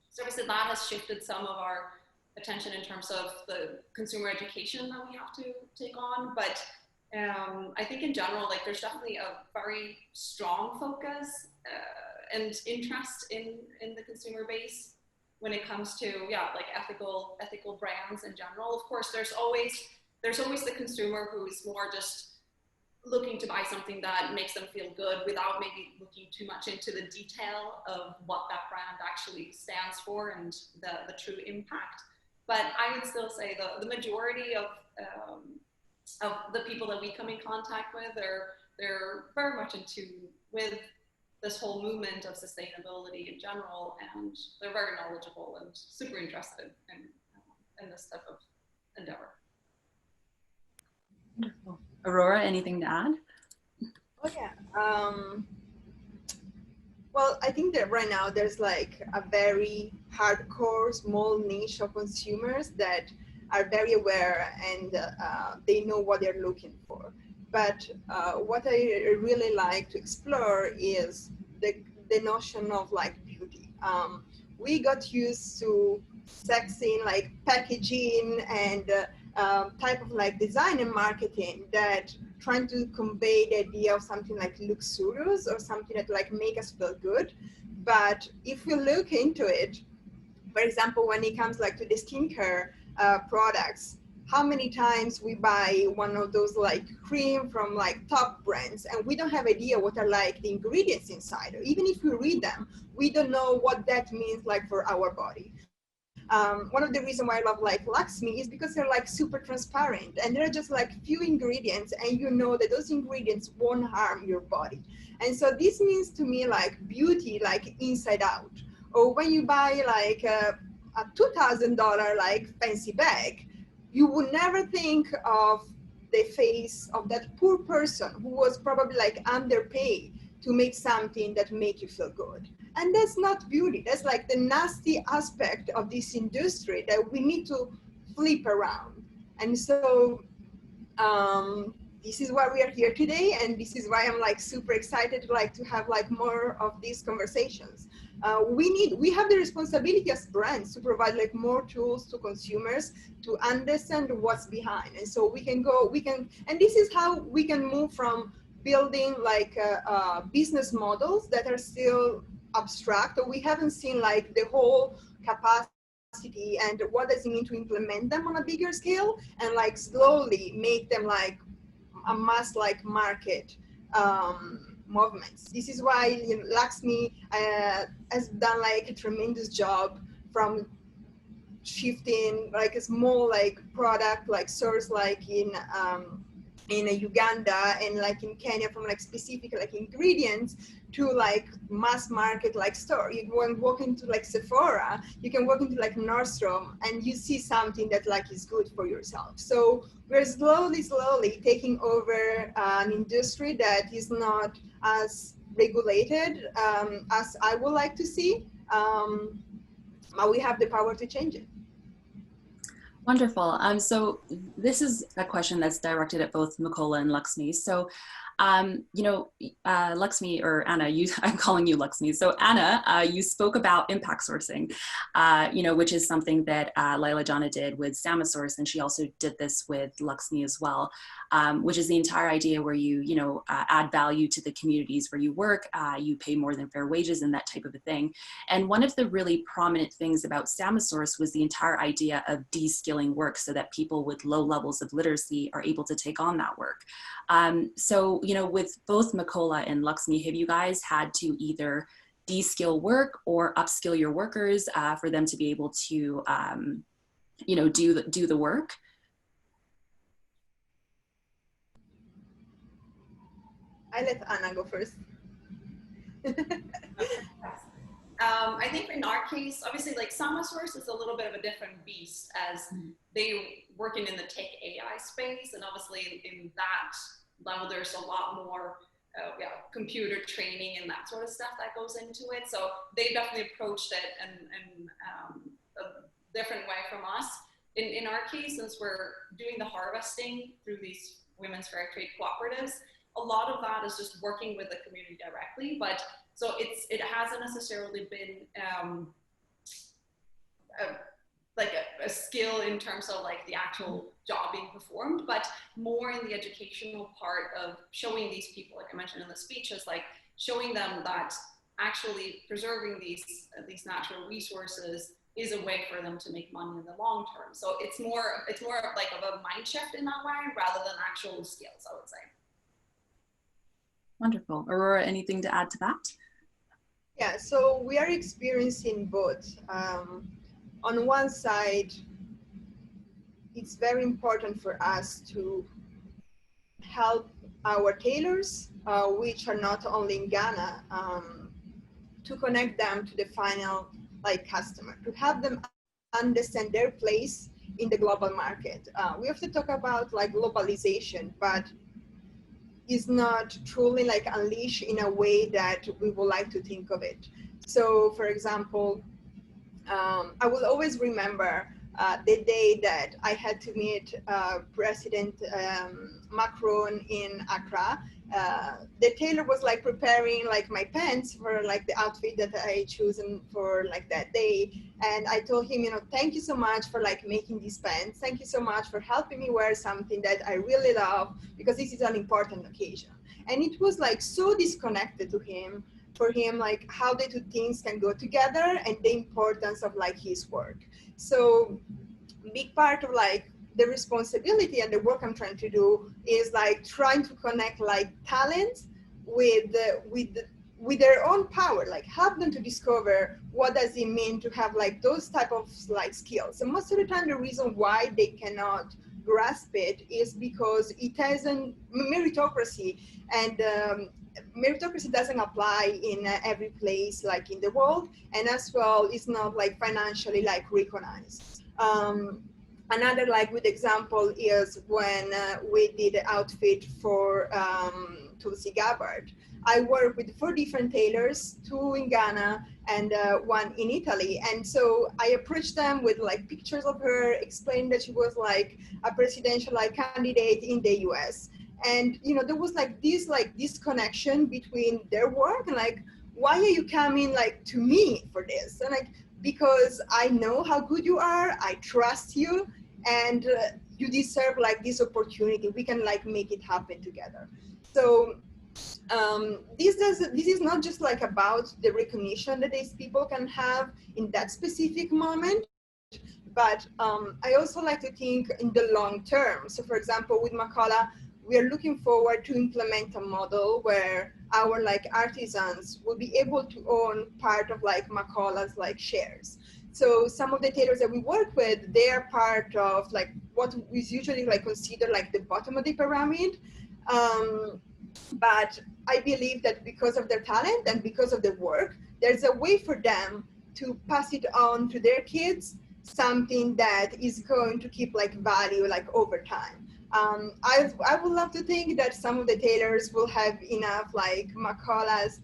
[SPEAKER 2] So obviously that has shifted some of our attention in terms of the consumer education that we have to take on. But I think in general, like there's definitely a very strong focus and interest in the consumer base when it comes to like ethical brands in general. Of course, there's always the consumer who's more just looking to buy something that makes them feel good without maybe looking too much into the detail of what that brand actually stands for and the true impact. But I would still say the majority of the people that we come in contact with they're very much in tune with this whole movement of sustainability in general, and they're very knowledgeable and super interested in this type of endeavor.
[SPEAKER 1] Wonderful. Aurora, anything to add?
[SPEAKER 3] Oh yeah. Well, I think that right now there's like a very hardcore small niche of consumers that are very aware and they know what they're looking for. But what I really like to explore is the notion of like beauty. We got used to sexing, like packaging and type of like design and marketing that trying to convey the idea of something like luxurious or something that like make us feel good. But if we look into it, for example, when it comes like to the skincare products, how many times we buy one of those like cream from like top brands and we don't have idea what are like the ingredients inside, or even if we read them, we don't know what that means like for our body. One of the reasons why I love like Lakshmi is because they're like super transparent and there are just like few ingredients and you know that those ingredients won't harm your body. And so this means to me like beauty like inside out. Or when you buy like a $2,000 like fancy bag, you would never think of the face of that poor person who was probably like underpaid to make something that make you feel good. And that's not beauty. That's like the nasty aspect of this industry that we need to flip around. And so this is why we are here today, and this is why I'm like super excited to have like more of these conversations. We have the responsibility as brands to provide like more tools to consumers to understand what's behind, and so we can, and this is how we can move from building like business models that are still abstract, or we haven't seen like the whole capacity and what does it mean to implement them on a bigger scale, and like slowly make them like a mass like market movements. This is why Lakshmi has done like a tremendous job from shifting like a small like product like source like in Uganda and like in Kenya from like specific like ingredients to like mass market like store. You can walk into like Sephora, you can walk into like Nordstrom, and you see something that like is good for yourself. So we're slowly taking over an industry that is not as regulated as I would like to see. but we have the power to change it.
[SPEAKER 1] Wonderful. So this is a question that's directed at both Maakola and Lakshmi. So, you know, Lakshmi or Anna, I'm calling you Lakshmi. So Anna, you spoke about impact sourcing, you know, which is something that Laila Jana did with Samasource, and she also did this with Lakshmi as well, which is the entire idea where you know, add value to the communities where you work, you pay more than fair wages and that type of a thing. And one of the really prominent things about Samasource was the entire idea of de-skilling work so that people with low levels of literacy are able to take on that work. So, you know, with both Maakola and Lakshmi, have you guys had to either de-skill work or upskill your workers for them to be able to, you know, do the work?
[SPEAKER 3] I let Anna go first.
[SPEAKER 2] I think in our case, obviously, like Samasource is a little bit of a different beast as they working in the tech AI space, and obviously in that level, there's a lot more computer training and that sort of stuff that goes into it. So they definitely approached it in a different way from us. In our case, since we're doing the harvesting through these women's fair trade cooperatives, a lot of that is just working with the community directly, but so it hasn't necessarily been a skill in terms of like the actual job being performed, but more in the educational part of showing these people, like I mentioned in the speech, is like showing them that actually preserving these natural resources is a way for them to make money in the long term. So it's more like of a mind shift in that way rather than actual skills, I would say.
[SPEAKER 1] Wonderful. Aurora, anything to add to that?
[SPEAKER 3] Yeah, so we are experiencing both. On one side, it's very important for us to help our tailors, which are not only in Ghana, to connect them to the final customer, to help them understand their place in the global market. We have to talk about globalization, but is not truly unleashed in a way that we would like to think of it. So, for example, I will always remember the day that I had to meet President Macron in Accra. The tailor was preparing my pants for the outfit that I chosen for that day, and I told him, thank you so much for making these pants. Thank you so much for helping me wear something that I really love, because this is an important occasion. And it was so disconnected to him, for him, how the two things can go together and the importance of his work. So big part of the responsibility and the work I'm trying to do is trying to connect talent with their own power, help them to discover what does it mean to have those type of skills. And most of the time, the reason why they cannot grasp it is because it has a meritocracy, and meritocracy doesn't apply in every place in the world, and as well it's not financially recognized. Another good example is when we did the outfit for Tulsi Gabbard. I worked with 4 different tailors, 2 in Ghana and 1 in Italy. And so I approached them with pictures of her, explained that she was a presidential candidate in the US. And there was this connection between their work and why are you coming to me for this? And because I know how good you are, I trust you, and you deserve this opportunity. We can make it happen together. So this is not just about the recognition that these people can have in that specific moment, but I also like to think in the long term. So for example, with Maakola, we are looking forward to implement a model where our artisans will be able to own part of Maakola's shares. So some of the tailors that we work with, they are part of what is usually considered the bottom of the pyramid. But I believe that because of their talent and because of the work, there's a way for them to pass it on to their kids, something that is going to keep value over time. I would love to think that some of the tailors will have enough like Maakola's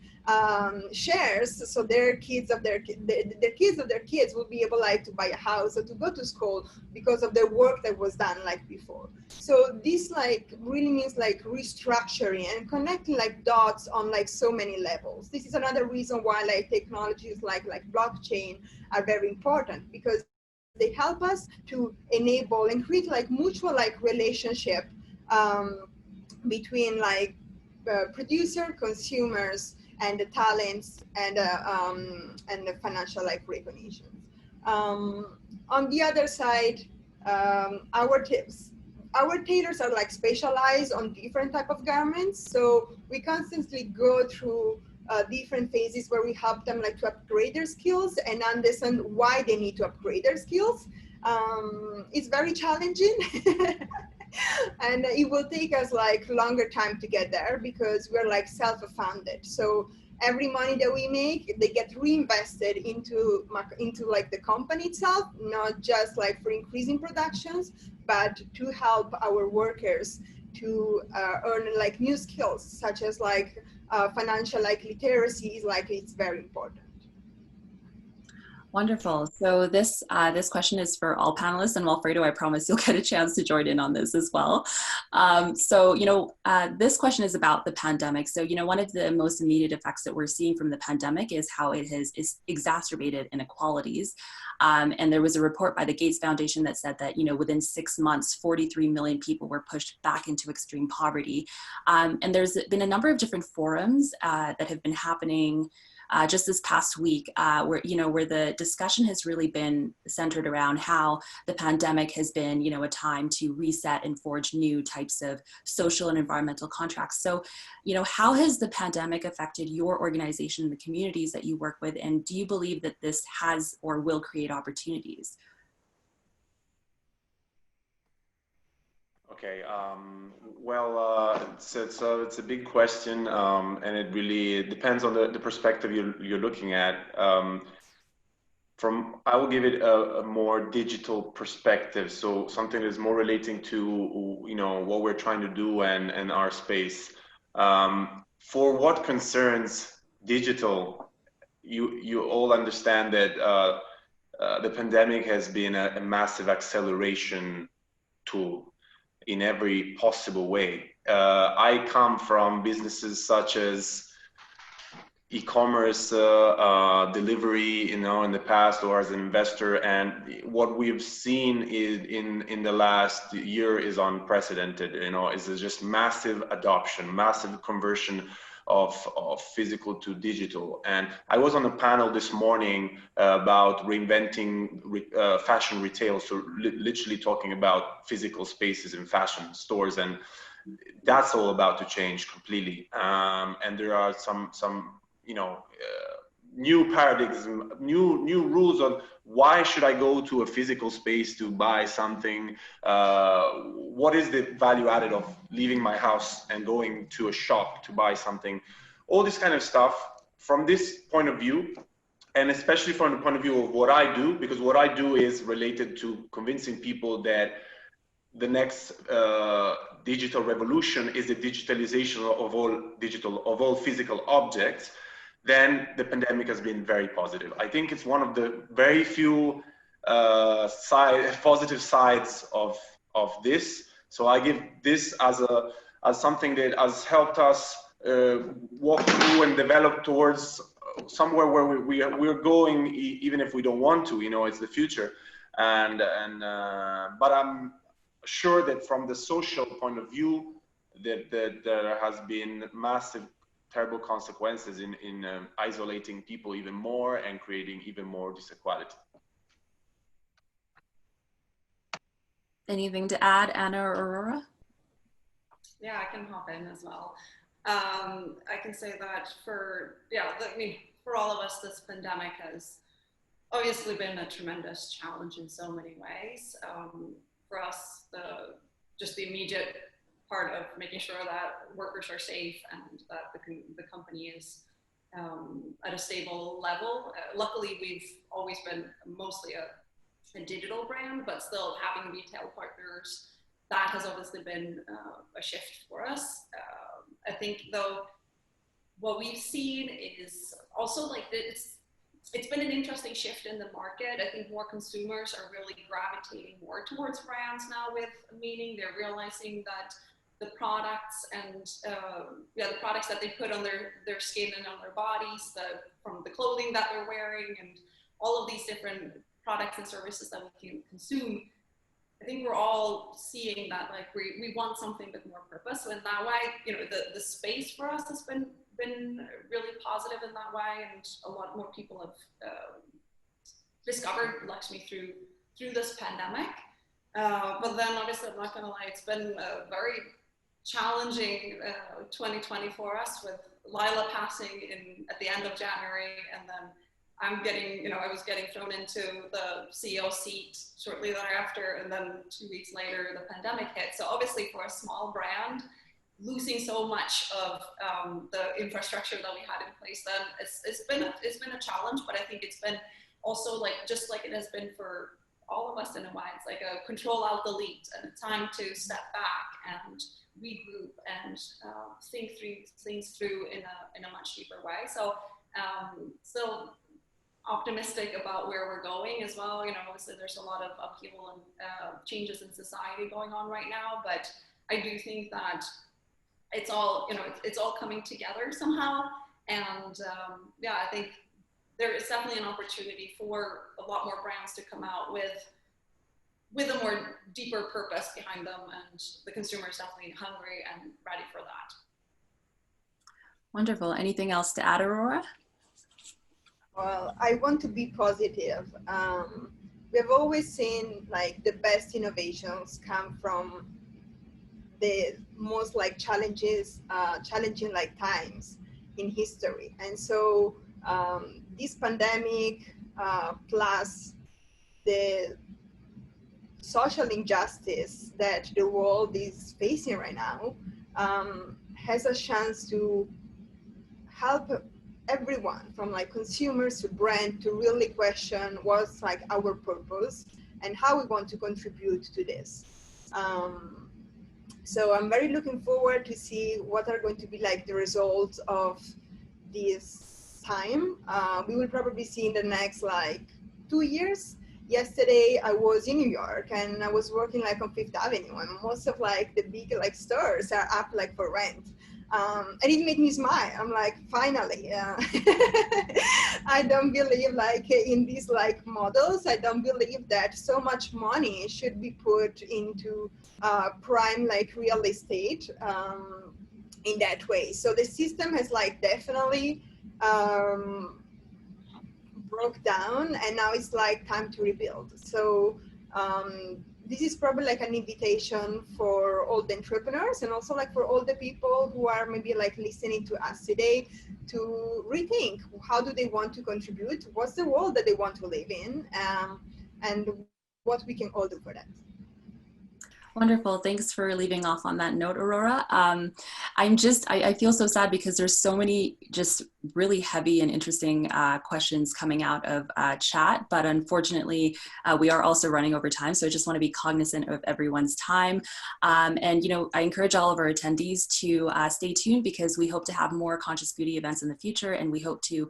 [SPEAKER 3] shares, so their kids of their kids of their kids will be able like to buy a house or to go to school because of the work that was done like before. So this like really means like restructuring and connecting like dots on like so many levels. This is another reason why like technologies like blockchain are very important, because they help us to enable and create like mutual like relationship um, between like producer, consumers, and the talents and the financial like recognition. On the other side, our tips. Our tailors are like specialized on different type of garments, so we constantly go through different phases where we help them like to upgrade their skills and understand why they need to upgrade their skills. It's very challenging and it will take us like longer time to get there because we're like self-funded. So every money that we make, they get reinvested into like the company itself, not just like for increasing productions, but to help our workers to earn like new skills, such as like financial like literacy is like it's very important.
[SPEAKER 1] Wonderful. So this question is for all panelists, and Wilfredo, I promise you'll get a chance to join in on this as well. This question is about the pandemic. So, one of the most immediate effects that we're seeing from the pandemic is how it has exacerbated inequalities. And there was a report by the Gates Foundation that said that, within 6 months, 43 million people were pushed back into extreme poverty. And there's been a number of different forums that have been happening just this past week, where the discussion has really been centered around how the pandemic has been, a time to reset and forge new types of social and environmental contracts. So, how has the pandemic affected your organization and the communities that you work with? And do you believe that this has or will create opportunities?
[SPEAKER 4] Okay, it's a big question, and it really depends on the perspective you're looking at. I will give it a more digital perspective, so something that's more relating to what we're trying to do and our space. For what concerns digital, you all understand that the pandemic has been a massive acceleration tool in every possible way. I come from businesses such as e-commerce, delivery, in the past, or as an investor, and what we've seen is in the last year is unprecedented. It's just massive adoption, massive conversion of physical to digital. And I was on a panel this morning about reinventing fashion retail, so literally talking about physical spaces in fashion stores, and that's all about to change completely. And there are some new paradigms, new rules on why should I go to a physical space to buy something? What is the value added of leaving my house and going to a shop to buy something? All this kind of stuff from this point of view, and especially from the point of view of what I do, because what I do is related to convincing people that the next digital revolution is the digitalization of all physical objects. Then the pandemic has been very positive. I think it's one of the very few positive sides of this. So I give this as something that has helped us walk through and develop towards somewhere where we're going, even if we don't want to. It's the future, but I'm sure that from the social point of view, that there has been massive, terrible consequences in isolating people even more and creating even more disequality.
[SPEAKER 1] Anything to add, Anna or Aurora?
[SPEAKER 2] Yeah, I can hop in as well. I can say that for all of us, this pandemic has obviously been a tremendous challenge in so many ways. For us, the immediate part of making sure that workers are safe and that the company is at a stable level. Luckily, we've always been mostly a digital brand, but still having retail partners that has obviously been a shift for us. I think though, what we've seen is also like it's been an interesting shift in the market. I think more consumers are really gravitating more towards brands now with meaning. They're realizing that the products and the products that they put on their skin and on their bodies, from the clothing that they're wearing and all of these different products and services that we can consume, I think we're all seeing that like we want something with more purpose. So in that way, the space for us has been really positive in that way, and a lot more people have discovered Lakshmi through this pandemic. But then obviously, I'm not gonna lie, it's been a very challenging 2020 for us, with Lila passing at the end of January, and then I was getting thrown into the CEO seat shortly thereafter, and then 2 weeks later, the pandemic hit. So obviously for a small brand, losing so much of the infrastructure that we had in place then, it's been a challenge, but I think it's been also just like it has been for all of us in a way. It's like a control alt delete and a time to step back and regroup and think things through in a much deeper way. So still optimistic about where we're going as well. Obviously there's a lot of upheaval and changes in society going on right now, but I do think that it's all coming together somehow. And I think there is definitely an opportunity for a lot more brands to come out with a more deeper purpose behind them, and the consumer is definitely hungry and ready for that.
[SPEAKER 1] Wonderful. Anything else to add, Aurora?
[SPEAKER 3] Well, I want to be positive. We've always seen like the best innovations come from the most challenging like times in history. And so this pandemic plus the social injustice that the world is facing right now has a chance to help everyone, from like consumers to brand, to really question what's like our purpose and how we want to contribute to this. So I'm very looking forward to see what are going to be like the results of this time. We will probably see in the next like 2 years. Yesterday I was in New York and I was working like on Fifth Avenue, and most of like the big like stores are up like for rent. And it made me smile. I'm like, finally. I don't believe like in these like models. I don't believe that so much money should be put into prime like real estate in that way. So the system has like definitely broke down, and now it's like time to rebuild. So this is probably like an invitation for all the entrepreneurs, and also like for all the people who are maybe like listening to us today, to rethink how do they want to contribute, what's the world that they want to live in, and what we can all do for that.
[SPEAKER 1] Wonderful. Thanks for leaving off on that note, Aurora. I feel so sad because there's so many just really heavy and interesting questions coming out of chat, but unfortunately we are also running over time. So I just want to be cognizant of everyone's time. And, I encourage all of our attendees to stay tuned, because we hope to have more conscious beauty events in the future, and we hope to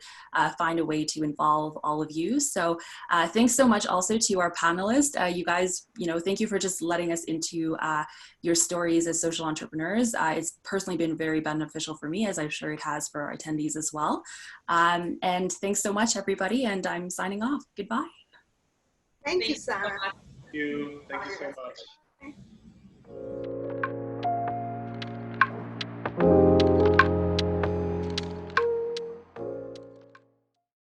[SPEAKER 1] find a way to involve all of you. So thanks so much also to our panelists. You guys, thank you for just letting us into your stories as social entrepreneurs. It's personally been very beneficial for me, as I'm sure it has for our attendees as well. And thanks so much, everybody. And I'm signing off. Goodbye.
[SPEAKER 3] Thank you, Sarah.
[SPEAKER 4] Thank you. Thank you so much.